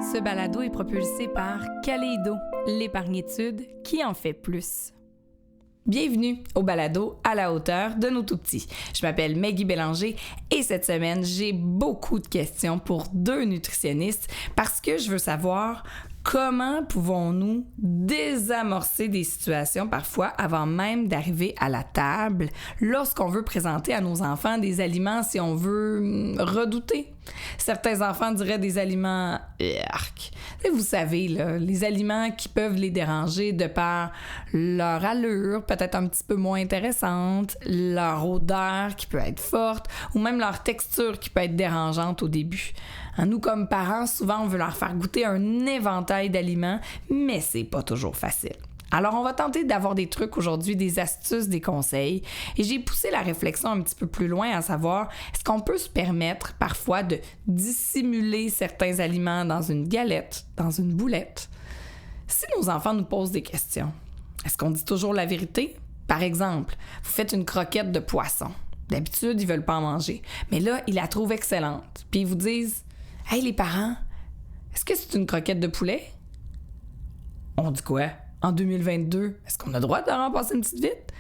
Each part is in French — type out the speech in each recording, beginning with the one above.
Ce balado est propulsé par Kaleido, l'épargne-étude qui en fait plus. Bienvenue au balado à la hauteur de nos tout-petits. Je m'appelle Maggie Bélanger et cette semaine, j'ai beaucoup de questions pour deux nutritionnistes parce que je veux savoir comment pouvons-nous désamorcer des situations parfois avant même d'arriver à la table lorsqu'on veut présenter à nos enfants des aliments, si on veut, redoutés. Certains enfants diraient des aliments arc. Et vous savez, là, les aliments qui peuvent les déranger de par leur allure, peut-être un petit peu moins intéressante, leur odeur qui peut être forte, ou même leur texture qui peut être dérangeante au début. Nous, comme parents, souvent, on veut leur faire goûter un éventail d'aliments, mais c'est pas toujours facile. Alors, on va tenter d'avoir des trucs aujourd'hui, des astuces, des conseils. Et j'ai poussé la réflexion un petit peu plus loin à savoir, est-ce qu'on peut se permettre parfois de dissimuler certains aliments dans une galette, dans une boulette? Si nos enfants nous posent des questions, est-ce qu'on dit toujours la vérité? Par exemple, vous faites une croquette de poisson. D'habitude, ils veulent pas en manger. Mais là, ils la trouvent excellente. Puis ils vous disent, « Hey, les parents, est-ce que c'est une croquette de poulet? » On dit quoi? En 2022, est-ce qu'on a le droit de leur en passer une petite vite?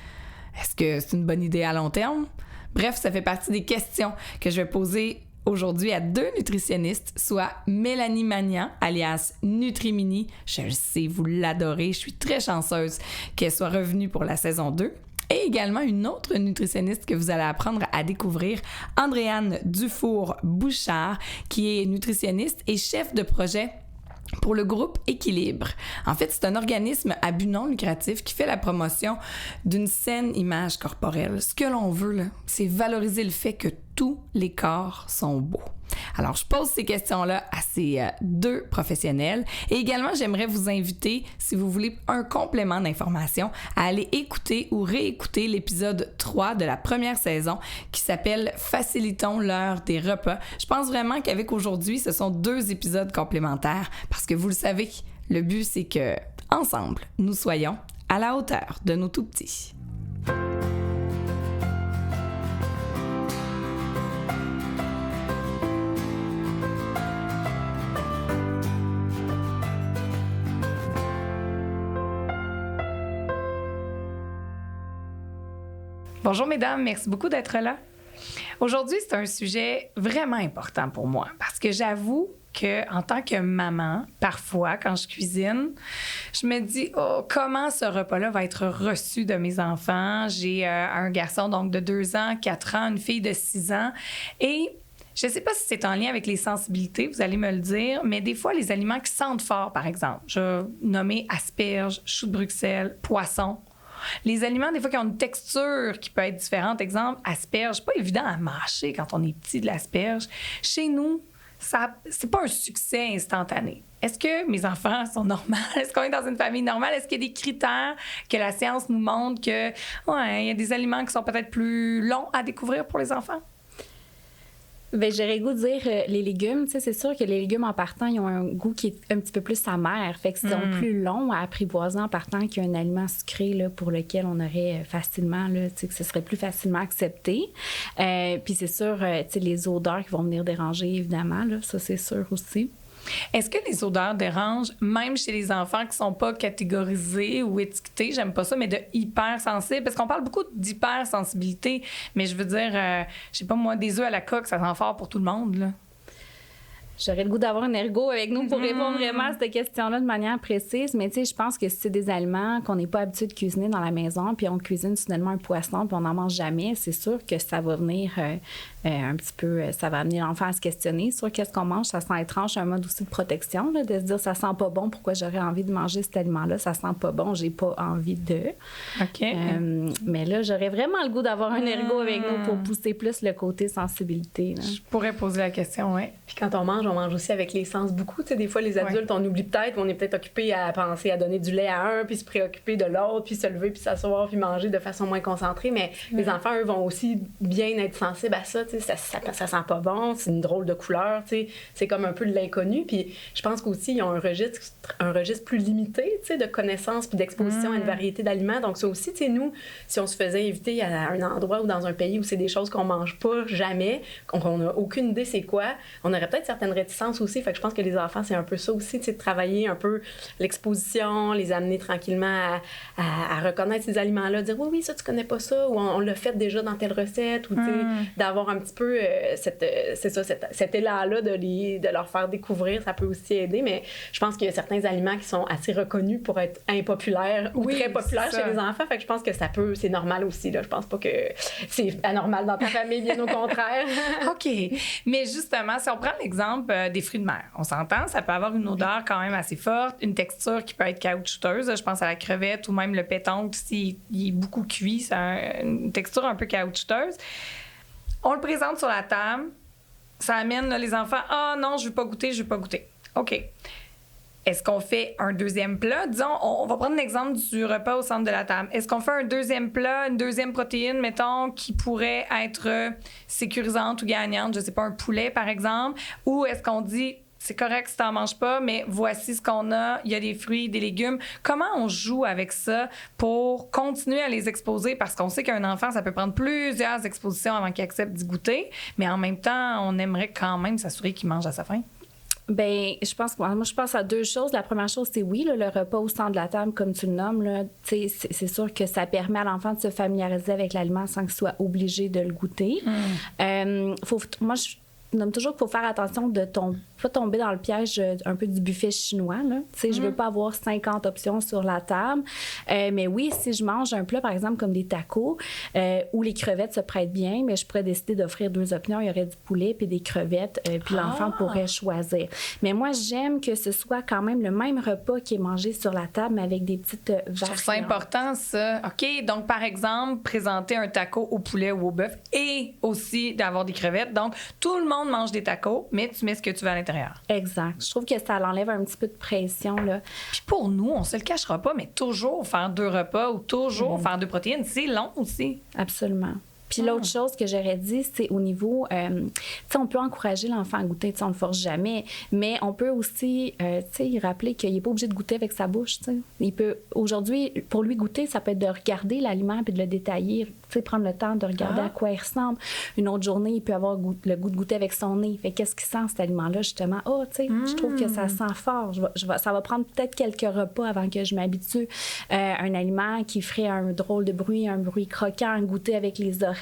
Est-ce que c'est une bonne idée à long terme? Bref, ça fait partie des questions que je vais poser aujourd'hui à deux nutritionnistes, soit Mélanie Magnan, alias Nutrimini. Je le sais, vous l'adorez. Je suis très chanceuse qu'elle soit revenue pour la saison 2. Et également une autre nutritionniste que vous allez apprendre à découvrir, Andréane Dufour-Bouchard, qui est nutritionniste et chef de projet pour le groupe Équilibre. En fait, c'est un organisme à but non lucratif qui fait la promotion d'une saine image corporelle. Ce que l'on veut, là, c'est valoriser le fait que tous les corps sont beaux. Alors, je pose ces questions-là à ces deux professionnels. Et également, j'aimerais vous inviter, si vous voulez un complément d'information, à aller écouter ou réécouter l'épisode 3 de la première saison qui s'appelle « Facilitons l'heure des repas ». Je pense vraiment qu'avec aujourd'hui, ce sont deux épisodes complémentaires parce que vous le savez, le but, c'est que, ensemble, nous soyons à la hauteur de nos tout-petits. Bonjour mesdames, merci beaucoup d'être là. Aujourd'hui, c'est un sujet vraiment important pour moi parce que j'avoue qu'en tant que maman, parfois, quand je cuisine, je me dis comment ce repas-là va être reçu de mes enfants. J'ai un garçon donc de 2 ans, 4 ans, une fille de 6 ans et je ne sais pas si c'est en lien avec les sensibilités, vous allez me le dire, mais des fois, les aliments qui sentent fort, par exemple, je vais nommer asperges, choux de Bruxelles, poisson. Les aliments, des fois, qui ont une texture qui peut être différente. Exemple, asperge, c'est pas évident à mâcher quand on est petit de l'asperge. Chez nous, c'est pas un succès instantané. Est-ce que mes enfants sont normaux? Est-ce qu'on est dans une famille normale? Est-ce qu'il y a des critères que la science nous montre que, il y a des aliments qui sont peut-être plus longs à découvrir pour les enfants? Bien, j'aurais le goût de dire les légumes. Tu sais, c'est sûr que les légumes, en partant, ils ont un goût qui est un petit peu plus amer. Fait que c'est plus long à apprivoiser en partant qu'un aliment sucré là, pour lequel on aurait facilement, là, tu sais, que ce serait plus facilement accepté. Puis c'est sûr, tu sais, les odeurs qui vont venir déranger, évidemment, là, ça, c'est sûr aussi. Est-ce que les odeurs dérangent, même chez les enfants qui ne sont pas catégorisés ou étiquetés, j'aime pas ça, mais de hypersensibles? Parce qu'on parle beaucoup d'hypersensibilité, mais je veux dire, je sais pas moi, des œufs à la coque, ça sent fort pour tout le monde, là. J'aurais le goût d'avoir un ergo avec nous pour répondre vraiment à cette question-là de manière précise. Mais tu sais, je pense que si c'est des aliments qu'on n'est pas habitué de cuisiner dans la maison, puis on cuisine soudainement un poisson, puis on n'en mange jamais, c'est sûr que ça va venir un petit peu, ça va amener l'enfant à se questionner sur qu'est-ce qu'on mange. Ça sent étrange, un mode aussi de protection, là, de se dire ça sent pas bon, pourquoi j'aurais envie de manger cet aliment-là? Ça sent pas bon, j'ai pas envie de. OK. Mais là, j'aurais vraiment le goût d'avoir un ergo avec nous pour pousser plus le côté sensibilité. Là. Je pourrais poser la question, oui. Puis quand on mange aussi avec les sens beaucoup. Tu sais, des fois, les adultes, on oublie peut-être, on est peut-être occupé à penser à donner du lait à un, puis se préoccuper de l'autre, puis se lever, puis s'asseoir, puis manger de façon moins concentrée. Mais les enfants, eux, vont aussi bien être sensibles à ça. Tu tu sais, ça sent pas bon, c'est une drôle de couleur, tu sais, c'est comme un peu de l'inconnu. Puis je pense qu'aussi, ils ont un registre plus limité, tu sais, de connaissances puis d'exposition à une variété d'aliments. Donc ça aussi, tu sais, nous, si on se faisait inviter à un endroit ou dans un pays où c'est des choses qu'on mange pas jamais, qu'on n'a aucune idée c'est quoi, on aurait peut-être certaines réticences aussi. Fait que je pense que les enfants, c'est un peu ça aussi, tu sais, de travailler un peu l'exposition, les amener tranquillement à reconnaître ces aliments-là, dire oui, ça, tu connais pas ça, ou on l'a fait déjà dans telle recette, ou tu sais, d'avoir un petit peu cet élan-là de leur faire découvrir, ça peut aussi aider. Mais je pense qu'il y a certains aliments qui sont assez reconnus pour être impopulaires ou très populaires chez les enfants. Fait que je pense que c'est normal aussi, là. Je pense pas que c'est anormal dans ta famille, bien au contraire. OK. Mais justement, si on prend l'exemple des fruits de mer, on s'entend, ça peut avoir une odeur quand même assez forte, une texture qui peut être caoutchouteuse. Je pense à la crevette ou même le pétanque, s'il est beaucoup cuit, ça a une texture un peu caoutchouteuse. On le présente sur la table, ça amène là, les enfants, « Ah non, je veux pas goûter. » OK. Est-ce qu'on fait un deuxième plat? Disons, on va prendre l'exemple du repas au centre de la table. Est-ce qu'on fait un deuxième plat, une deuxième protéine, mettons, qui pourrait être sécurisante ou gagnante? Je sais pas, un poulet, par exemple. Ou est-ce qu'on dit, c'est correct si t'en manges pas, mais voici ce qu'on a. Il y a des fruits, des légumes. Comment on joue avec ça pour continuer à les exposer? Parce qu'on sait qu'un enfant, ça peut prendre plusieurs expositions avant qu'il accepte d'y goûter. Mais en même temps, on aimerait quand même s'assurer qu'il mange à sa faim. Bien, je pense à deux choses. La première chose, c'est oui, là, le repas au centre de la table, comme tu le nommes, là, c'est sûr que ça permet à l'enfant de se familiariser avec l'aliment sans qu'il soit obligé de le goûter. Moi, je nomme toujours qu'il faut faire attention de pas tomber dans le piège un peu du buffet chinois. Je veux pas avoir 50 options sur la table. Mais oui, si je mange un plat, par exemple, comme des tacos, où les crevettes se prêtent bien, mais je pourrais décider d'offrir 2 options. Il y aurait du poulet puis des crevettes, puis l'enfant pourrait choisir. Mais moi, j'aime que ce soit quand même le même repas qui est mangé sur la table, mais avec des petites variantes. Je trouve ça important, ça. OK, donc, par exemple, présenter un taco au poulet ou au bœuf et aussi d'avoir des crevettes. Donc, tout le monde mange des tacos, mais tu mets ce que tu veux à l'intérieur. Exact. Je trouve que ça l'enlève un petit peu de pression, là. Puis pour nous, on se le cachera pas, mais toujours faire 2 repas ou toujours faire 2 protéines, c'est long aussi. Absolument. Puis l'autre chose que j'aurais dit, c'est au niveau... tu sais, on peut encourager l'enfant à goûter, tu sais, on le force jamais, mais on peut aussi, tu sais, rappeler qu'il n'est pas obligé de goûter avec sa bouche, tu sais. Il peut... Aujourd'hui, pour lui, goûter, ça peut être de regarder l'aliment puis de le détailler, tu sais, prendre le temps de regarder à quoi il ressemble. Une autre journée, il peut avoir le goût de goûter avec son nez. Fait qu'est-ce qu'il sent, cet aliment-là, justement? Oh, tu sais, je trouve que ça sent fort. Ça va prendre peut-être quelques repas avant que je m'habitue. Un aliment qui ferait un drôle de bruit, un bruit croquant, goûter avec les oreilles.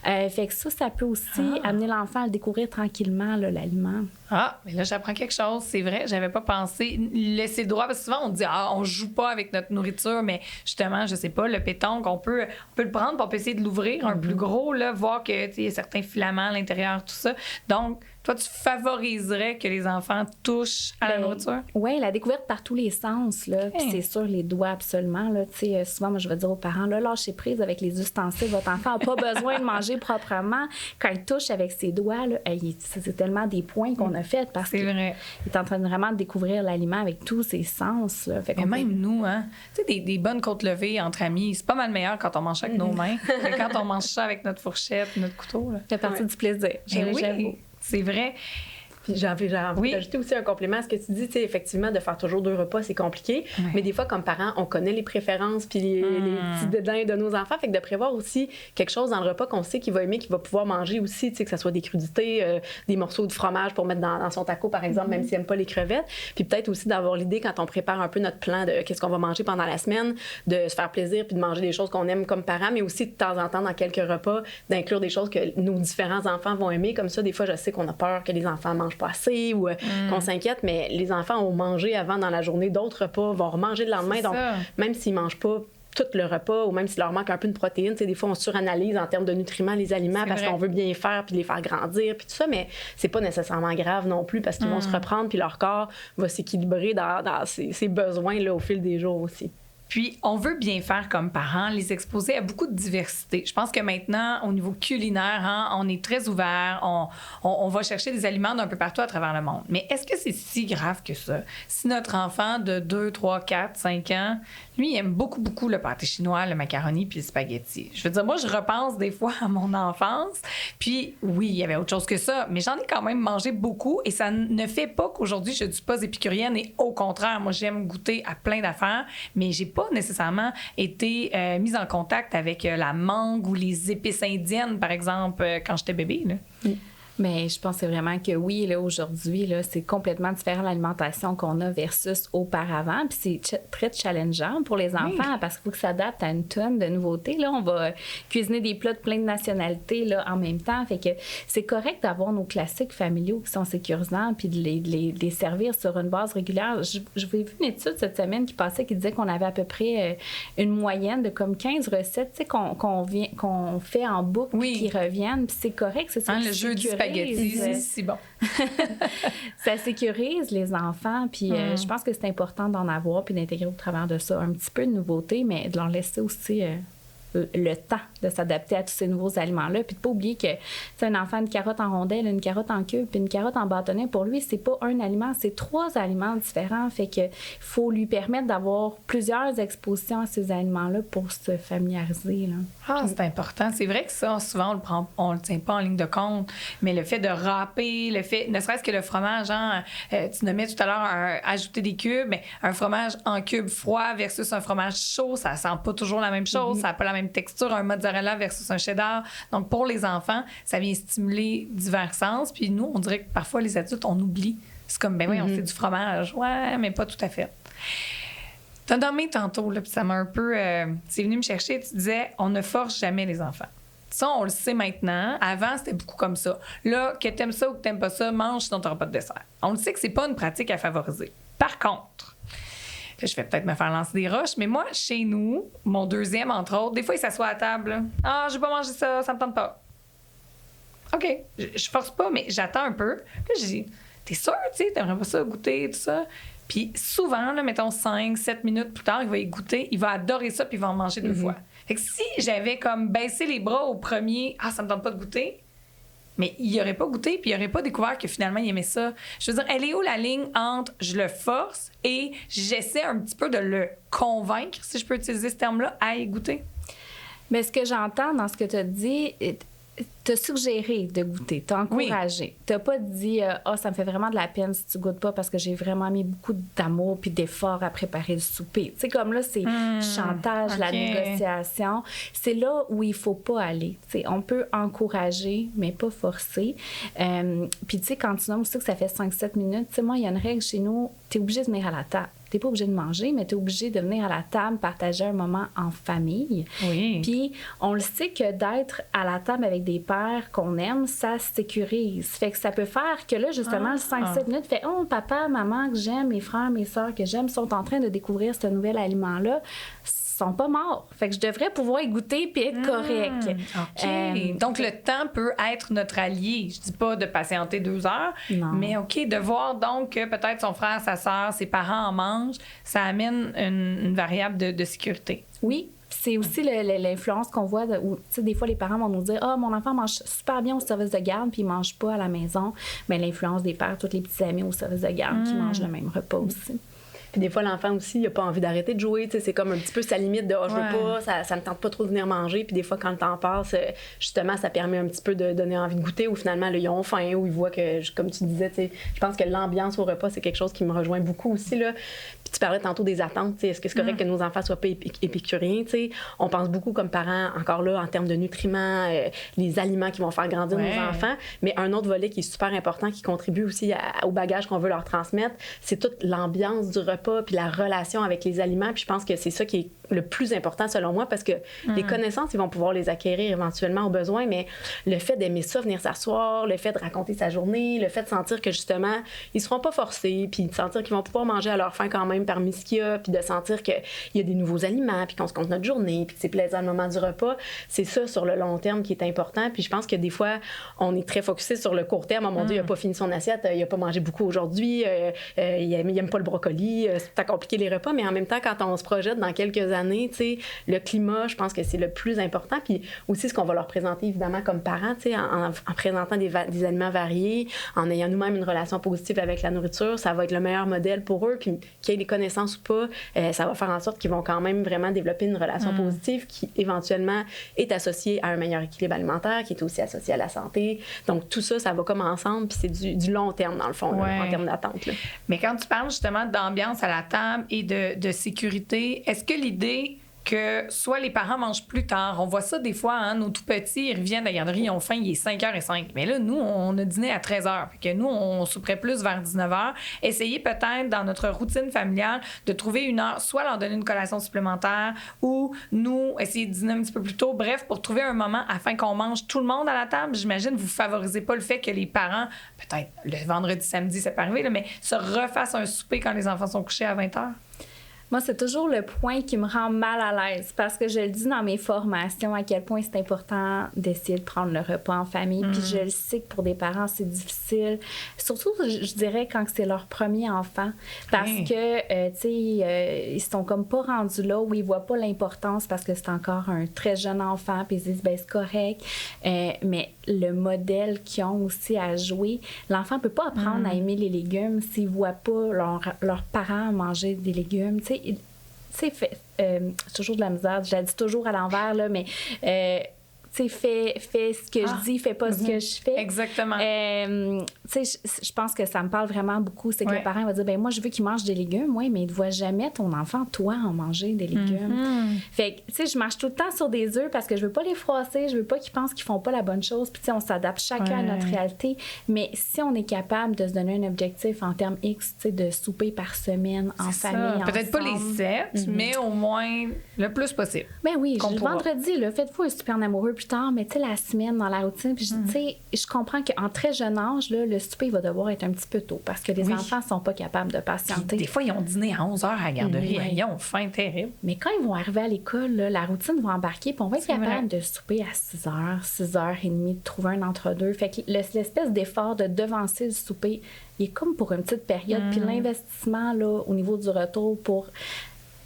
Fait que ça peut aussi amener l'enfant à le découvrir tranquillement, là, l'aliment. Ah, mais là, j'apprends quelque chose. C'est vrai, j'avais pas pensé. Laisser le droit, parce que souvent, on dit, on joue pas avec notre nourriture, mais justement, je sais pas, le pétanque, on peut le prendre, puis on peut essayer de l'ouvrir un plus gros, là, voir que, tu sais, il y a certains filaments à l'intérieur, tout ça. Donc, toi, tu favoriserais que les enfants touchent à la nourriture? Oui, la découverte par tous les sens, là. Puis c'est sûr, les doigts, absolument, là. Tu sais, souvent, moi, je vais dire aux parents, là, lâchez prise avec les ustensiles. Votre enfant n'a pas besoin de manger proprement. Quand il touche avec ses doigts, là, c'est tellement des points qu'on a fait parce qu'il est en train de vraiment découvrir l'aliment avec tous ses sens, là. Fait mais même nous, hein, tu sais, des bonnes côtes levées entre amis, c'est pas mal meilleur quand on mange ça avec nos mains que quand on mange ça avec notre fourchette, notre couteau, là. Ça fait partie du plaisir. Oui, c'est vrai. Puis j'ai envie d'ajouter aussi un complément à ce que tu dis, tu sais, effectivement, de faire toujours 2 repas, c'est compliqué. Ouais. Mais des fois, comme parents, on connaît les préférences puis les petits dédains de nos enfants. Fait que de prévoir aussi quelque chose dans le repas qu'on sait qu'il va aimer, qu'il va pouvoir manger aussi, tu sais, que ce soit des crudités, des morceaux de fromage pour mettre dans son taco, par exemple, même s'il n'aime pas les crevettes. Puis peut-être aussi d'avoir l'idée, quand on prépare un peu notre plan de qu'est-ce qu'on va manger pendant la semaine, de se faire plaisir puis de manger des choses qu'on aime comme parents, mais aussi de temps en temps, dans quelques repas, d'inclure des choses que nos différents enfants vont aimer. Comme ça, des fois, je sais qu'on a peur que les enfants mangent pas assez ou qu'on s'inquiète, mais les enfants ont mangé avant dans la journée d'autres repas, vont remanger le lendemain. Donc, même s'ils mangent pas tout le repas ou même s'il leur manque un peu de protéines, des fois, on suranalyse en termes de nutriments les aliments parce qu'on veut bien faire puis les faire grandir puis tout ça, mais c'est pas nécessairement grave non plus parce qu'ils vont se reprendre puis leur corps va s'équilibrer dans ses besoins là, au fil des jours aussi. Puis, on veut bien faire comme parents, les exposer à beaucoup de diversité. Je pense que maintenant, au niveau culinaire, hein, on est très ouvert, on va chercher des aliments d'un peu partout à travers le monde. Mais est-ce que c'est si grave que ça? Si notre enfant de 2, 3, 4, 5 ans, lui, il aime beaucoup, beaucoup le pâté chinois, le macaroni puis le spaghetti. Je veux dire, moi, je repense des fois à mon enfance. Puis, oui, il y avait autre chose que ça, mais j'en ai quand même mangé beaucoup et ça ne fait pas qu'aujourd'hui, je ne suis pas épicurienne et au contraire, moi, j'aime goûter à plein d'affaires, mais j'ai pas nécessairement été mise en contact avec la mangue ou les épices indiennes, par exemple, quand j'étais bébé, là. Mais je pense vraiment que oui, là, aujourd'hui, là, c'est complètement différent l'alimentation qu'on a versus auparavant. Puis c'est très challengeant pour les enfants parce qu'il faut que ça s'adapte à une tonne de nouveautés. Là, on va cuisiner des plats de plein de nationalités là, en même temps. Fait que c'est correct d'avoir nos classiques familiaux qui sont sécurisants puis de les servir sur une base régulière. Je vous ai vu une étude cette semaine qui passait qui disait qu'on avait à peu près une moyenne de comme 15 recettes, tu sais, qu'on fait en boucle puis qui reviennent. Puis c'est correct, c'est ça. Le jeu du spaghetti, c'est bon. Ça sécurise les enfants, puis je pense que c'est important d'en avoir puis d'intégrer au travers de ça un petit peu de nouveauté, mais de leur laisser aussi le temps de s'adapter à tous ces nouveaux aliments-là. Puis de ne pas oublier que c'est un enfant, une carotte en rondelle, une carotte en cube, puis une carotte en bâtonnet, pour lui, c'est pas un aliment, c'est 3 aliments différents. Fait que faut lui permettre d'avoir plusieurs expositions à ces aliments-là pour se familiariser, là. Ah, c'est important. C'est vrai que ça, souvent, on le tient pas en ligne de compte, mais le fait de râper, le fait, ne serait-ce que le fromage, hein, tu nommais tout à l'heure ajouter des cubes, mais un fromage en cube froid versus un fromage chaud, ça sent pas toujours la même chose, ça n'a pas la même texture, un mozzarella versus un cheddar. Donc, pour les enfants, ça vient stimuler divers sens. Puis nous, on dirait que parfois, les adultes, on oublie. C'est comme, ben oui, on fait du fromage. Ouais, mais pas tout à fait. T'as nommé tantôt, là, puis ça m'a un peu... c'est venu me chercher, tu disais, on ne force jamais les enfants. Ça, on le sait maintenant. Avant, c'était beaucoup comme ça. Là, que t'aimes ça ou que t'aimes pas ça, mange, sinon t'auras pas de dessert. On le sait que c'est pas une pratique à favoriser. Par contre, là, je vais peut-être me faire lancer des roches, mais moi, chez nous, mon deuxième, entre autres, des fois, il s'assoit à table. Là. Ah, je vais pas manger ça, ça me tente pas. OK, je force pas, mais j'attends un peu. Là, je dis, t'es sûr, tu sais, t'aimerais pas ça goûter, tout ça? Puis souvent, là, mettons 5-7 minutes plus tard, il va y goûter, il va adorer ça, puis il va en manger 2 fois. Fait que si j'avais comme baissé les bras au premier, ah, ça me tente pas de goûter, mais il n'aurait pas goûté, puis il n'aurait pas découvert que finalement, il aimait ça. Je veux dire, elle est où la ligne entre je le force et j'essaie un petit peu de le convaincre, si je peux utiliser ce terme-là, à y goûter? Mais ce que j'entends dans ce que tu as dit, t'as suggéré de goûter, t'as encouragé. Oui. T'as pas dit ça me fait vraiment de la peine si tu goûtes pas parce que j'ai vraiment mis beaucoup d'amour puis d'effort à préparer le souper. Tu sais, comme là, c'est du chantage, la négociation. C'est là où il faut pas aller. Tu sais, on peut encourager, mais pas forcer. Puis tu sais, quand tu nommes aussi que ça fait 5-7 minutes, tu sais, moi, il y a une règle chez nous, t'es obligé de venir à la table. T'es pas obligé de manger, mais t'es obligé de venir à la table, partager un moment en famille. Oui. Puis, on le sait que d'être à la table avec des pères qu'on aime, ça sécurise. Fait que ça peut faire que là, justement, 5-7 minutes, fait « Oh, papa, maman que j'aime, mes frères, mes sœurs que j'aime sont en train de découvrir ce nouvel aliment-là. » Sont pas morts. Fait que je devrais pouvoir y goûter puis être correct. OK. Donc, le temps peut être notre allié. Je dis pas de patienter 2 heures, mais OK, de voir donc que peut-être son frère, sa sœur, ses parents en mangent, ça amène une variable de sécurité. Oui. C'est aussi l'influence qu'on voit où, tu sais, des fois, les parents vont nous dire « Ah, mon enfant mange super bien au service de garde puis il mange pas à la maison. » Mais l'influence des pères, tous les petits amis au service de garde qui mangent le même repas aussi. Puis des fois, l'enfant aussi, il n'a pas envie d'arrêter de jouer. Tu sais, c'est comme un petit peu sa limite de « je veux pas, ça me tente pas trop de venir manger. » Puis des fois, quand le temps passe, justement, ça permet un petit peu de donner envie de goûter ou finalement, là, ils ont faim ou ils voient que, comme tu disais, tu sais, je pense que l'ambiance au repas, c'est quelque chose qui me rejoint beaucoup aussi, là. Puis tu parlais tantôt des attentes. Tu sais, est-ce que c'est correct que nos enfants soient pas épicuriens? Tu sais, on pense beaucoup comme parents, encore là, en termes de nutriments, les aliments qui vont faire grandir nos enfants. Mais un autre volet qui est super important, qui contribue aussi au bagage qu'on veut leur transmettre, c'est toute l'ambiance du repas puis la relation avec les aliments. Puis je pense que c'est ça qui est le plus important selon moi parce que les connaissances, ils vont pouvoir les acquérir éventuellement au besoin, mais le fait d'aimer ça, venir s'asseoir, le fait de raconter sa journée, le fait de sentir que justement, ils seront pas forcés, puis de sentir qu'ils vont pouvoir manger à leur faim quand même parmi ce qu'il y a, puis de sentir qu'il y a des nouveaux aliments, puis qu'on se compte notre journée, puis que c'est plaisant le moment du repas, c'est ça sur le long terme qui est important. Puis je pense que des fois, on est très focusé sur le court terme. Oh mon Dieu, il a pas fini son assiette, il a pas mangé beaucoup aujourd'hui, il aime pas le brocoli, t'as compliqué les repas, mais en même temps, quand on se projette dans quelques années, tu sais, le climat, je pense que c'est le plus important. Puis aussi, ce qu'on va leur présenter, évidemment, comme parents, tu sais, en présentant des aliments variés, en ayant nous-mêmes une relation positive avec la nourriture, ça va être le meilleur modèle pour eux. Puis qu'ils aient des connaissances ou pas, ça va faire en sorte qu'ils vont quand même vraiment développer une relation positive qui, éventuellement, est associée à un meilleur équilibre alimentaire, qui est aussi associée à la santé. Donc, tout ça, ça va comme ensemble, puis c'est du long terme, dans le fond, là, en termes d'attente. Là. Mais quand tu parles justement d'ambiance à la table et de sécurité, est-ce que l'idée que soit les parents mangent plus tard, on voit ça des fois, hein, nos tout petits, ils reviennent de la garderie, ils ont faim, il est 5h05. Mais là, nous, on a dîné à 13h. Fait que nous, on souperait plus vers 19h. Essayez peut-être, dans notre routine familiale, de trouver une heure, soit leur donner une collation supplémentaire ou nous, essayer de dîner un petit peu plus tôt. Bref, pour trouver un moment afin qu'on mange tout le monde à la table. J'imagine vous favorisez pas le fait que les parents, peut-être le vendredi, samedi, ça peut arriver, là, mais se refassent un souper quand les enfants sont couchés à 20h. Moi, c'est toujours le point qui me rend mal à l'aise parce que je le dis dans mes formations à quel point c'est important d'essayer de prendre le repas en famille. Puis je le sais que pour des parents, c'est difficile. Surtout, je dirais, quand c'est leur premier enfant. Parce que, tu sais, ils sont comme pas rendus là où ils voient pas l'importance parce que c'est encore un très jeune enfant. Puis ils se disent, ben c'est correct. Mais le modèle qu'ils ont aussi à jouer, l'enfant peut pas apprendre à aimer les légumes s'il voit pas leurs parents manger des légumes. Tu sais, c'est toujours de la misère, je la dis toujours à l'envers, là, mais tu sais, fais ce que je dis, fais pas ce que je fais. Exactement. Tu sais, je pense que ça me parle vraiment beaucoup. C'est que le parent va dire, ben moi, je veux qu'il mange des légumes, oui, mais il ne voit jamais ton enfant, toi, en manger des légumes. Fait que, tu sais, je marche tout le temps sur des œufs parce que je veux pas les froisser, je veux pas qu'ils pensent qu'ils font pas la bonne chose. Puis, tu sais, on s'adapte chacun à notre réalité. Mais si on est capable de se donner un objectif en termes X, tu sais, de souper par semaine, en famille, peut-être pas les 7, mais au moins le plus possible. Ben oui, le vendredi, là, faites-vous un super en amoureux plus tard, mais tu sais, la semaine dans la routine, puis tu sais, je comprends qu'en très jeune âge, là, le souper, il va devoir être un petit peu tôt parce que les enfants sont pas capables de patienter. Puis, des fois, ils ont dîné à 11h à la garderie. Ils ont faim terrible. Mais quand ils vont arriver à l'école, là, la routine va embarquer, puis on va être capable de souper à 6h, 6h30, de trouver un entre-deux. Fait que l'espèce d'effort de devancer le souper, il est comme pour une petite période. Puis l'investissement, là, au niveau du retour pour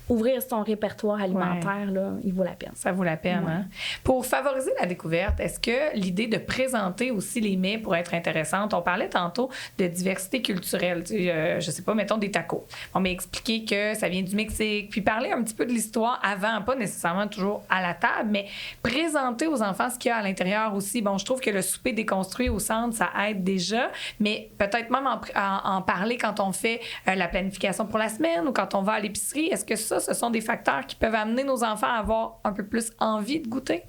ouvrir son répertoire alimentaire, là, il vaut la peine. Ça vaut la peine. Hein? Pour favoriser la découverte, est-ce que l'idée de présenter aussi les mets pourrait être intéressante? On parlait tantôt de diversité culturelle. Tu sais, je sais pas, mettons des tacos. On m'a expliqué que ça vient du Mexique. Puis parler un petit peu de l'histoire avant, pas nécessairement toujours à la table, mais présenter aux enfants ce qu'il y a à l'intérieur aussi. Bon, je trouve que le souper déconstruit au centre, ça aide déjà, mais peut-être même en parler quand on fait la planification pour la semaine ou quand on va à l'épicerie. Est-ce que ça, ce sont des facteurs qui peuvent amener nos enfants à avoir un peu plus envie de goûter?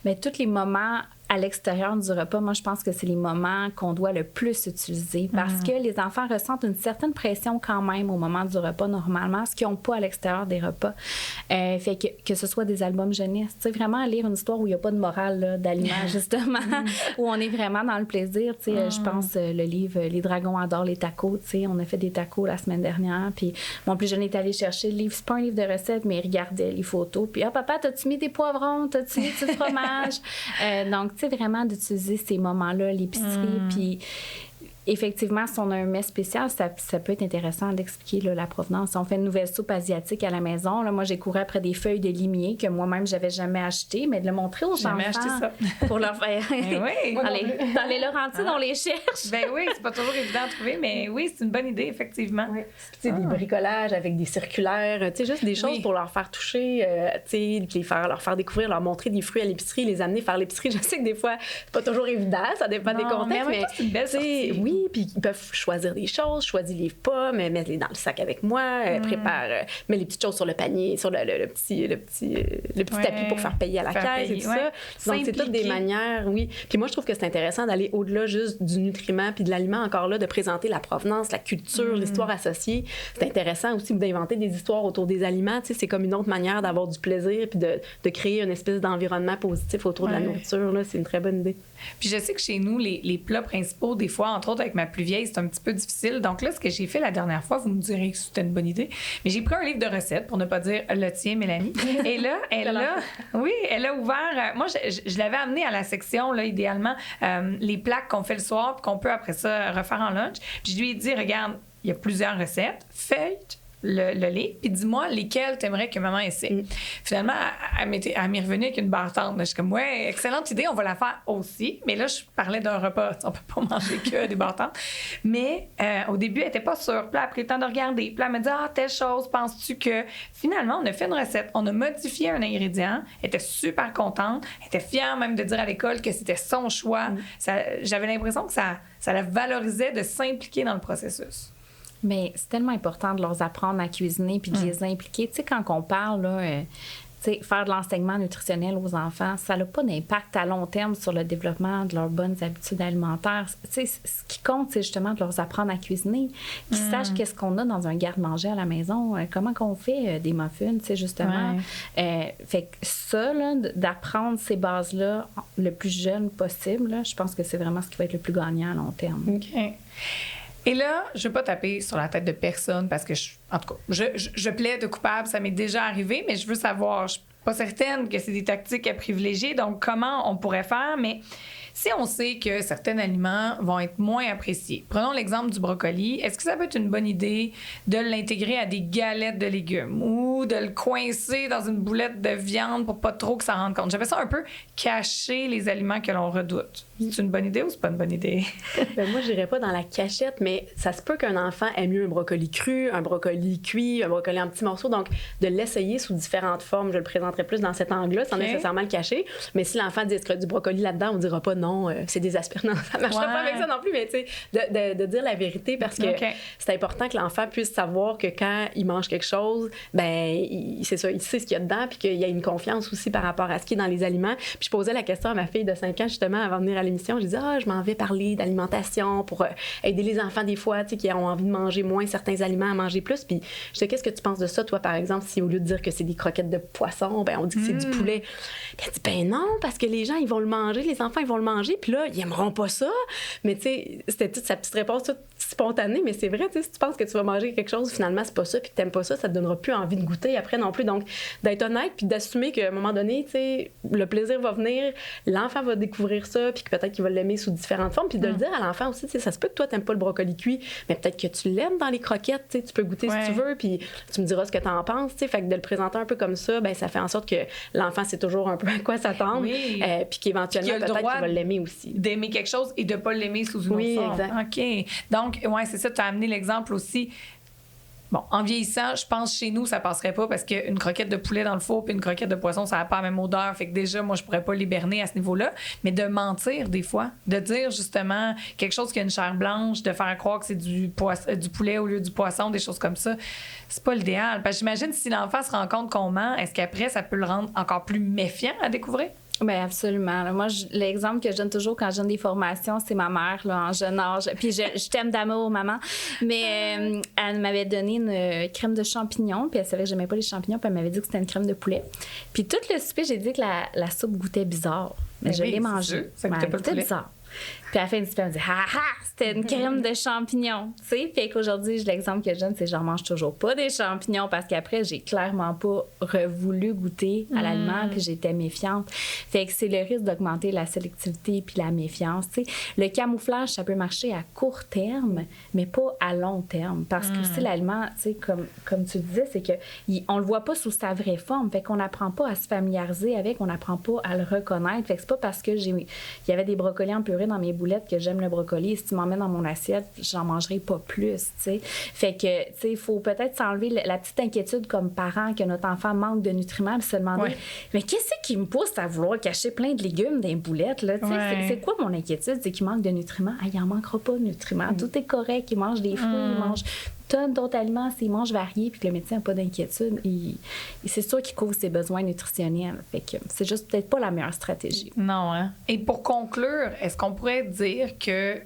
Bien, tous les moments à l'extérieur du repas, moi, je pense que c'est les moments qu'on doit le plus utiliser parce que les enfants ressentent une certaine pression quand même au moment du repas, normalement, ce qu'ils n'ont pas à l'extérieur des repas. Fait que ce soit des albums jeunesse, tu sais, vraiment lire une histoire où il n'y a pas de morale là, d'aliments, justement, où on est vraiment dans le plaisir, tu sais. Je pense le livre « Les dragons adorent les tacos », tu sais, on a fait des tacos la semaine dernière, puis mon plus jeune est allé chercher le livre. C'est pas un livre de recettes, mais il regardait les photos, puis « Ah, papa, t'as-tu mis des poivrons? T'as-tu mis du fromage? » Donc, tu sais, vraiment d'utiliser ces moments-là, l'épicerie, puis effectivement, si on a un mets spécial, ça peut être intéressant d'expliquer là, la provenance. Si on fait une nouvelle soupe asiatique à la maison, là, moi, j'ai couru après des feuilles de limier que moi-même, j'avais jamais achetées, mais de le montrer aux enfants. Jamais acheté ça. Pour leur faire... oui. Dans les Laurentides, on les cherche. Ben oui, c'est pas toujours évident à trouver, mais oui, c'est une bonne idée, effectivement. Oui. Tu sais, des bricolages avec des circulaires, tu sais, juste des choses pour leur faire toucher, tu sais, leur faire découvrir, leur montrer des fruits à l'épicerie, les amener faire l'épicerie. Je sais que des fois, c'est pas toujours évident, ça dépend des contextes, mais c'est une belle sortie. Oui, puis ils peuvent choisir des choses, choisir les pommes, mettre-les dans le sac avec moi, prépare, mets les petites choses sur le panier, sur le petit tapis pour faire payer à la caisse et tout ça. Donc, c'est toutes des manières, oui. Puis moi, je trouve que c'est intéressant d'aller au-delà juste du nutriment puis de l'aliment, encore là, de présenter la provenance, la culture, l'histoire associée. C'est intéressant aussi d'inventer des histoires autour des aliments. Tu sais, c'est comme une autre manière d'avoir du plaisir puis de créer une espèce d'environnement positif autour de la nourriture. Là. C'est une très bonne idée. Puis je sais que chez nous, les plats principaux, des fois, entre autres avec ma plus vieille, c'est un petit peu difficile. Donc là, ce que j'ai fait la dernière fois, vous me direz que c'était une bonne idée, mais j'ai pris un livre de recettes, pour ne pas dire le tien, Mélanie. Et là, elle a ouvert... moi, je l'avais amené à la section, là, idéalement, les plats qu'on fait le soir puis qu'on peut, après ça, refaire en lunch. Puis je lui ai dit, regarde, il y a plusieurs recettes, feuille le livre, puis dis-moi lesquels t'aimerais que maman essaie. Finalement, elle m'est revenue avec une barre tendre. Je suis comme, ouais, excellente idée, on va la faire aussi. Mais là, je parlais d'un repas. On peut pas manger que des barres tendres. Mais au début, elle était pas sûre. Puis là, elle a pris le temps de regarder. Puis là, elle me dit, telle chose, penses-tu que... Finalement, on a fait une recette. On a modifié un ingrédient. Elle était super contente. Elle était fière même de dire à l'école que c'était son choix. J'avais l'impression que ça la valorisait de s'impliquer dans le processus. Mais c'est tellement important de leur apprendre à cuisiner puis de les impliquer. Tu sais, quand on parle, là, faire de l'enseignement nutritionnel aux enfants, ça n'a pas d'impact à long terme sur le développement de leurs bonnes habitudes alimentaires. Tu sais, ce qui compte, c'est justement de leur apprendre à cuisiner, qu'ils sachent qu'est-ce qu'on a dans un garde-manger à la maison, comment qu'on fait des muffins, tu sais, justement. Fait que ça, là, d'apprendre ces bases-là le plus jeune possible, là, je pense que c'est vraiment ce qui va être le plus gagnant à long terme. OK. Et là, je ne veux pas taper sur la tête de personne parce que, en tout cas, je plaide coupable, ça m'est déjà arrivé, mais je veux savoir, je ne suis pas certaine que c'est des tactiques à privilégier, donc comment on pourrait faire, mais si on sait que certains aliments vont être moins appréciés, prenons l'exemple du brocoli, est-ce que ça peut être une bonne idée de l'intégrer à des galettes de légumes ou de le coincer dans une boulette de viande pour pas trop que ça rende compte? J'avais ça un peu cacher les aliments que l'on redoute. C'est une bonne idée ou c'est pas une bonne idée? Ben moi, je dirais pas dans la cachette, mais ça se peut qu'un enfant aime mieux un brocoli cru, un brocoli cuit, un brocoli en petits morceaux. Donc, de l'essayer sous différentes formes, je le présenterai plus dans cet angle-là, sans nécessairement le cacher. Mais si l'enfant dit est-ce qu'il y a du brocoli là-dedans, on dira pas non, c'est des aspirants. Non, ça marchera pas avec ça non plus, mais tu sais, de dire la vérité parce que c'est important que l'enfant puisse savoir que quand il mange quelque chose, ben c'est ça, il sait ce qu'il y a dedans, puis qu'il y a une confiance aussi par rapport à ce qui est dans les aliments. Puis je posais la question à ma fille de 5 ans, justement, avant de venir à l'émission. Je disais, je m'en vais parler d'alimentation pour aider les enfants des fois, tu sais, qui ont envie de manger moins certains aliments, à manger plus. Puis je disais, qu'est-ce que tu penses de ça, toi, par exemple, si au lieu de dire que c'est des croquettes de poisson, ben on dit que c'est du poulet. Elle dit, ben non, parce que les gens, ils vont le manger, les enfants, ils vont le manger, puis là, ils aimeront pas ça. Mais tu sais, c'était toute sa petite réponse toute spontanée, mais c'est vrai, tu sais, si tu penses que tu vas manger quelque chose, finalement, c'est pas ça, puis que t'aimes pas ça, ça te donnera plus envie de goûter après non plus. Donc, d'être honnête, puis d'assumer qu'à un moment donné, tu sais, le plaisir va venir, l'enfant va découvrir ça, puis que peut-être qu'il va l'aimer sous différentes formes, puis de le dire à l'enfant aussi, tu sais, ça se peut que toi, t'aimes pas le brocoli cuit, mais peut-être que tu l'aimes dans les croquettes, tu sais, tu peux goûter si tu veux, puis tu me diras ce que t'en penses, tu sais, fait que de le présenter un peu comme ça, ben ça fait en sorte que l'enfant sait toujours un peu à quoi s'attendre, puis qu'éventuellement, peut-être qu'il va l'aimer aussi. D'aimer quelque chose et de pas l'aimer sous une autre forme. Exact. OK. Donc, ouais, c'est ça, tu as amené l'exemple aussi. Bon, en vieillissant, je pense chez nous, ça passerait pas parce qu'une croquette de poulet dans le four puis une croquette de poisson, ça n'a pas la même odeur. Fait que déjà, moi, je pourrais pas les berner à ce niveau-là. Mais de mentir, des fois, de dire justement quelque chose qui a une chair blanche, de faire croire que c'est du poulet au lieu du poisson, des choses comme ça, c'est pas l'idéal. Parce que j'imagine si l'enfant se rend compte qu'on ment, est-ce qu'après, ça peut le rendre encore plus méfiant à découvrir? Bien, absolument. Moi, l'exemple que je donne toujours quand je donne des formations, c'est ma mère, là, en jeune âge. Puis je t'aime d'amour, maman. Mais elle m'avait donné une crème de champignons, puis elle savait que j'aimais pas les champignons, puis elle m'avait dit que c'était une crème de poulet. Puis tout le souper, j'ai dit que la soupe goûtait bizarre. Mais je l'ai mangée. Ça goûtait pas le poulet. Bizarre. Puis à la fin du souper, elle me dit « Ah ah, c'était une crème de champignons. » Tu sais, fait qu'aujourd'hui, l'exemple que je donne, c'est que j'en mange toujours pas des champignons parce qu'après, j'ai clairement pas revoulu goûter à l'aliment puis j'étais méfiante. Fait que c'est le risque d'augmenter la sélectivité puis la méfiance. Tu sais, le camouflage, ça peut marcher à court terme, mais pas à long terme. Parce que aussi, l'aliment, tu sais, comme tu disais, c'est qu'on le voit pas sous sa vraie forme. Fait qu'on n'apprend pas à se familiariser avec, on n'apprend pas à le reconnaître. Fait que c'est pas parce que il y avait des brocolis en purée dans mes boulettes que j'aime le brocoli. Et si tu m'en mets dans mon assiette, j'en mangerai pas plus, tu sais. Fait que, tu sais, il faut peut-être s'enlever la petite inquiétude comme parent que notre enfant manque de nutriments, puis se demander, mais qu'est-ce qui me pousse à vouloir cacher plein de légumes dans les boulettes, là, tu sais? C'est quoi mon inquiétude? C'est qu'il manque de nutriments. Ah, il en manquera pas de nutriments. Tout est correct. Il mange des fruits, il mange tonnes d'autres aliments, s'il mange variés, puis que le médecin n'a pas d'inquiétude, c'est sûr qu'il couvre ses besoins nutritionnels. Fait que c'est juste peut-être pas la meilleure stratégie. Non, hein? Et pour conclure, est-ce qu'on pourrait dire que,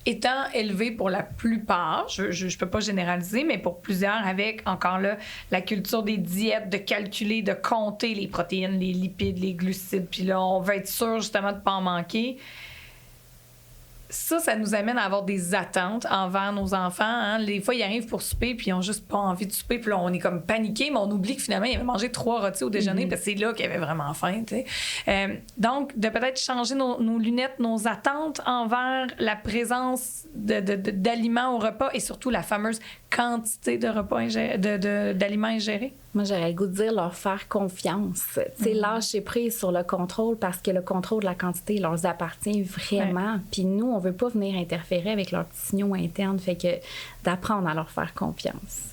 étant élevé pour la plupart, je peux pas généraliser, mais pour plusieurs, avec encore là la culture des diètes, de calculer, de compter les protéines, les lipides, les glucides, puis là, on veut être sûr justement de pas en manquer. Ça nous amène à avoir des attentes envers nos enfants. Hein. Des fois, ils arrivent pour souper, puis ils n'ont juste pas envie de souper. Puis là, on est comme paniqués, mais on oublie que finalement, ils avaient mangé 3 rôtis au déjeuner, parce que c'est là qu'ils avaient vraiment faim. Donc, de peut-être changer nos lunettes, nos attentes envers la présence d'aliments au repas et surtout la fameuse quantité de repas d'aliments ingérés? Moi, j'aurais le goût de dire leur faire confiance. Tu sais, lâcher prise sur le contrôle parce que le contrôle de la quantité leur appartient vraiment. Puis nous, on veut pas venir interférer avec leurs petits signaux internes. Fait que d'apprendre à leur faire confiance.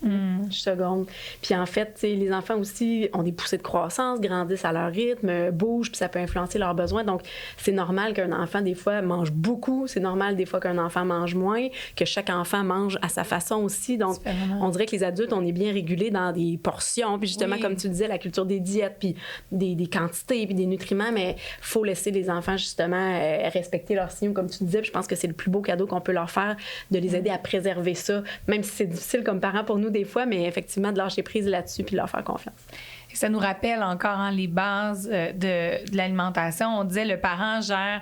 Je seconde. Puis en fait, les enfants aussi ont des poussées de croissance, grandissent à leur rythme, bougent, puis ça peut influencer leurs besoins. Donc, c'est normal qu'un enfant, des fois, mange beaucoup. C'est normal, des fois, qu'un enfant mange moins, que chaque enfant mange à sa façon aussi. Donc, on dirait que les adultes, on est bien régulés dans des portions. Puis justement, comme tu disais, la culture des diètes, puis des quantités, puis des nutriments, mais il faut laisser les enfants, justement, respecter leurs signaux, comme tu disais. Puis je pense que c'est le plus beau cadeau qu'on peut leur faire, de les aider à préserver ça, même si c'est difficile comme parents pour nous des fois, mais effectivement, de lâcher prise là-dessus puis de leur faire confiance. Et ça nous rappelle encore les bases de l'alimentation. On disait le parent gère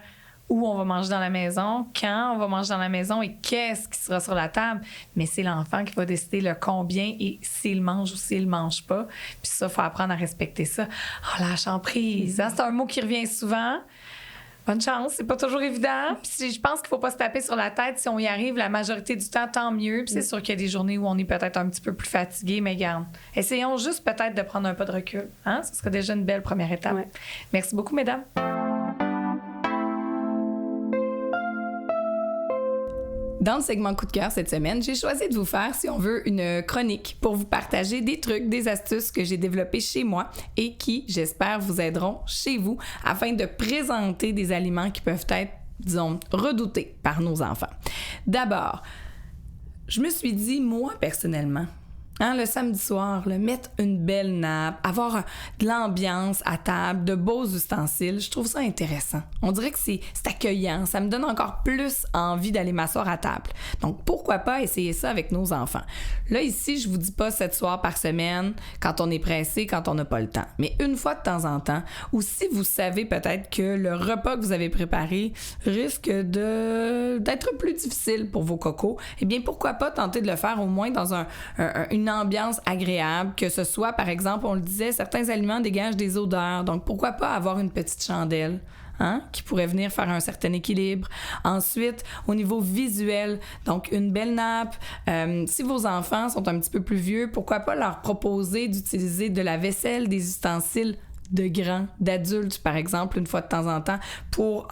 où on va manger dans la maison, quand on va manger dans la maison et qu'est-ce qui sera sur la table. Mais c'est l'enfant qui va décider le combien et s'il mange ou s'il mange pas. Puis ça, il faut apprendre à respecter ça. Oh, lâche en prise. C'est un mot qui revient souvent. Bonne chance, c'est pas toujours évident. Puis je pense qu'il faut pas se taper sur la tête. Si on y arrive la majorité du temps, tant mieux. Puis c'est sûr qu'il y a des journées où on est peut-être un petit peu plus fatigué, mais garde. Essayons juste peut-être de prendre un pas de recul. Hein? Ce serait déjà une belle première étape. Ouais. Merci beaucoup, mesdames. Dans le segment coup de cœur cette semaine, j'ai choisi de vous faire, si on veut, une chronique pour vous partager des trucs, des astuces que j'ai développées chez moi et qui, j'espère, vous aideront chez vous afin de présenter des aliments qui peuvent être, disons, redoutés par nos enfants. D'abord, je me suis dit, moi, personnellement, le samedi soir, mettre une belle nappe, avoir de l'ambiance à table, de beaux ustensiles, je trouve ça intéressant. On dirait que c'est accueillant, ça me donne encore plus envie d'aller m'asseoir à table. Donc, pourquoi pas essayer ça avec nos enfants? Là, ici, je vous dis pas 7 soirs par semaine, quand on est pressé, quand on n'a pas le temps. Mais une fois de temps en temps, ou si vous savez peut-être que le repas que vous avez préparé risque d'être plus difficile pour vos cocos, eh bien, pourquoi pas tenter de le faire au moins dans une ambiance agréable, que ce soit, par exemple, on le disait, certains aliments dégagent des odeurs, donc pourquoi pas avoir une petite chandelle qui pourrait venir faire un certain équilibre. Ensuite, au niveau visuel, donc une belle nappe. Si vos enfants sont un petit peu plus vieux, pourquoi pas leur proposer d'utiliser de la vaisselle, des ustensiles de grands, d'adultes, par exemple, une fois de temps en temps, pour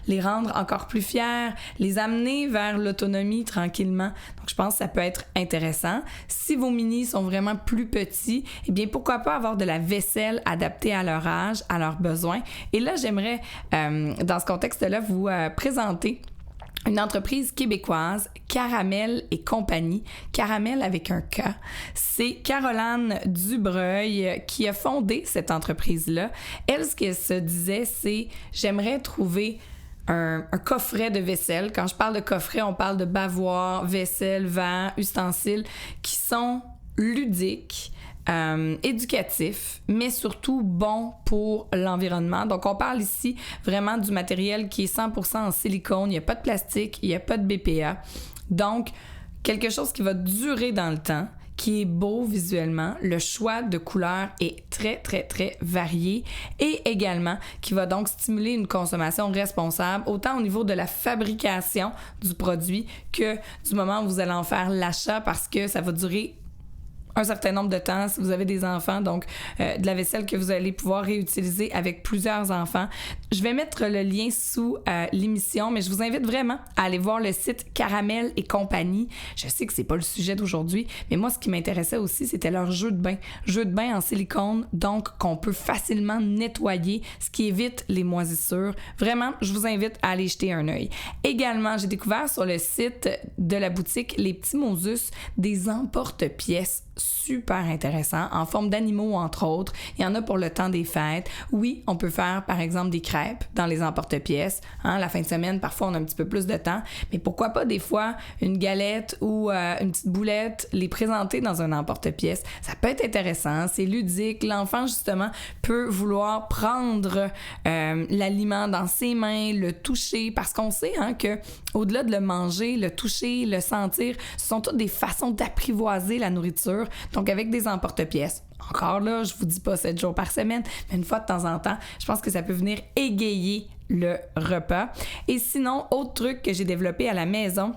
les rendre encore plus fiers, les amener vers l'autonomie tranquillement. Donc, je pense que ça peut être intéressant. Si vos minis sont vraiment plus petits, eh bien, pourquoi pas avoir de la vaisselle adaptée à leur âge, à leurs besoins. Et là, j'aimerais, dans ce contexte-là, vous présenter une entreprise québécoise, Caramel et compagnie, Caramel avec un K. C'est Caroline Dubreuil qui a fondé cette entreprise-là. Elle, ce qu'elle se disait, c'est « J'aimerais trouver un coffret de vaisselle ». Quand je parle de coffret, on parle de bavoir, vaisselle, verre, ustensiles qui sont ludiques, éducatif, mais surtout bon pour l'environnement. Donc, on parle ici vraiment du matériel qui est 100% en silicone. Il n'y a pas de plastique, il n'y a pas de BPA. Donc, quelque chose qui va durer dans le temps, qui est beau visuellement. Le choix de couleurs est très, très, très varié et également qui va donc stimuler une consommation responsable, autant au niveau de la fabrication du produit que du moment où vous allez en faire l'achat parce que ça va durer un certain nombre de temps si vous avez des enfants, donc de la vaisselle que vous allez pouvoir réutiliser avec plusieurs enfants. Je vais mettre le lien sous l'émission, mais je vous invite vraiment à aller voir le site Caramel et compagnie. Je sais que c'est pas le sujet d'aujourd'hui, mais moi, ce qui m'intéressait aussi, c'était leur jeu de bain. Jeu de bain en silicone, donc qu'on peut facilement nettoyer, ce qui évite les moisissures. Vraiment, je vous invite à aller jeter un œil. Également, j'ai découvert sur le site de la boutique Les Petits Moses des emporte-pièces super intéressant, en forme d'animaux, entre autres. Il y en a pour le temps des fêtes. Oui, on peut faire, par exemple, des crêpes dans les emporte-pièces. La fin de semaine, parfois, on a un petit peu plus de temps. Mais pourquoi pas, des fois, une galette ou une petite boulette, les présenter dans un emporte-pièces. Ça peut être intéressant, c'est ludique. L'enfant, justement, peut vouloir prendre l'aliment dans ses mains, le toucher, parce qu'on sait que au-delà de le manger, le toucher, le sentir, ce sont toutes des façons d'apprivoiser la nourriture. Donc, avec des emporte-pièces, encore là, je vous dis pas 7 jours par semaine, mais une fois de temps en temps, je pense que ça peut venir égayer le repas. Et sinon, autre truc que j'ai développé à la maison,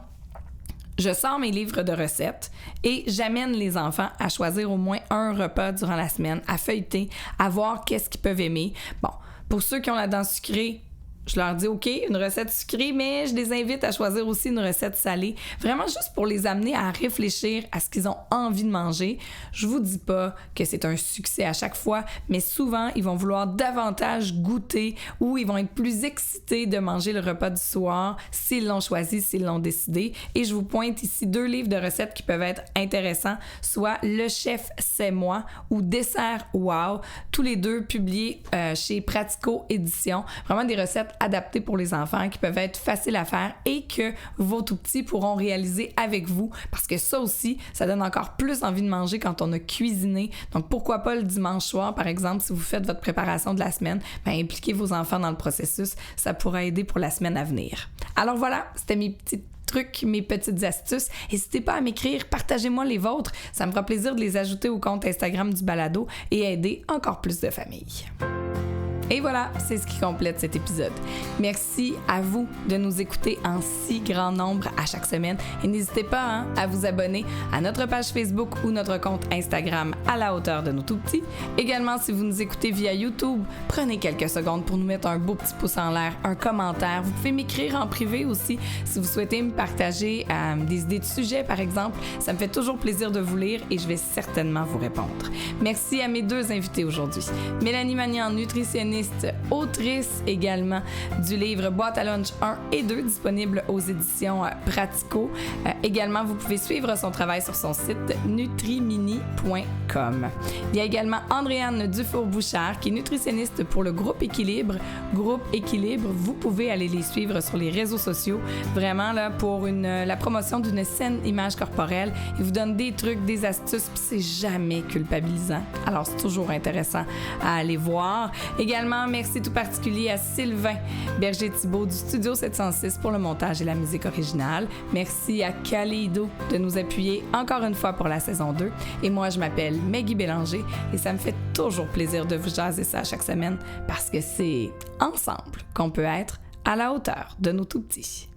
Je sors mes livres de recettes et j'amène les enfants à choisir au moins un repas durant la semaine, à feuilleter, à voir qu'est-ce qu'ils peuvent aimer. Bon, pour ceux qui ont la dent sucrée, je leur dis, OK, une recette sucrée, mais je les invite à choisir aussi une recette salée. Vraiment juste pour les amener à réfléchir à ce qu'ils ont envie de manger. Je vous dis pas que c'est un succès à chaque fois, mais souvent, ils vont vouloir davantage goûter ou ils vont être plus excités de manger le repas du soir s'ils l'ont choisi, s'ils l'ont décidé. Et je vous pointe ici 2 livres de recettes qui peuvent être intéressants, soit Le Chef C'est Moi ou Dessert Wow, tous les 2 publiés chez Pratico Éditions. Vraiment des recettes adaptés pour les enfants qui peuvent être faciles à faire et que vos tout-petits pourront réaliser avec vous parce que ça aussi, ça donne encore plus envie de manger quand on a cuisiné. Donc pourquoi pas le dimanche soir, par exemple, si vous faites votre préparation de la semaine, impliquez vos enfants dans le processus, ça pourra aider pour la semaine à venir. Alors voilà, c'était mes petits trucs, mes petites astuces. N'hésitez pas à m'écrire, partagez-moi les vôtres. Ça me fera plaisir de les ajouter au compte Instagram du balado et aider encore plus de familles. Et voilà, c'est ce qui complète cet épisode. Merci à vous de nous écouter en si grand nombre à chaque semaine. Et n'hésitez pas à vous abonner à notre page Facebook ou notre compte Instagram à la hauteur de nos tout-petits. Également, si vous nous écoutez via YouTube, prenez quelques secondes pour nous mettre un beau petit pouce en l'air, un commentaire. Vous pouvez m'écrire en privé aussi si vous souhaitez me partager des idées de sujets, par exemple. Ça me fait toujours plaisir de vous lire et je vais certainement vous répondre. Merci à mes 2 invités aujourd'hui. Mélanie Magnan, nutritionniste, autrice également du livre Boîte à lunch 1 et 2, disponible aux éditions Pratico. Également, vous pouvez suivre son travail sur son site nutrimini.com. Il y a également Andréane Dufour-Bouchard, qui est nutritionniste pour le Groupe Équilibre. Groupe Équilibre, vous pouvez aller les suivre sur les réseaux sociaux, vraiment là pour la promotion d'une saine image corporelle. Ils vous donnent des trucs, des astuces, puis c'est jamais culpabilisant. Alors, c'est toujours intéressant à aller voir. Également, merci tout particulier à Sylvain Berger-Thibault du Studio 706 pour le montage et la musique originale. Merci à Kaleido de nous appuyer encore une fois pour la saison 2. Et moi, je m'appelle Maggie Bélanger et ça me fait toujours plaisir de vous jaser ça chaque semaine parce que c'est ensemble qu'on peut être à la hauteur de nos tout-petits.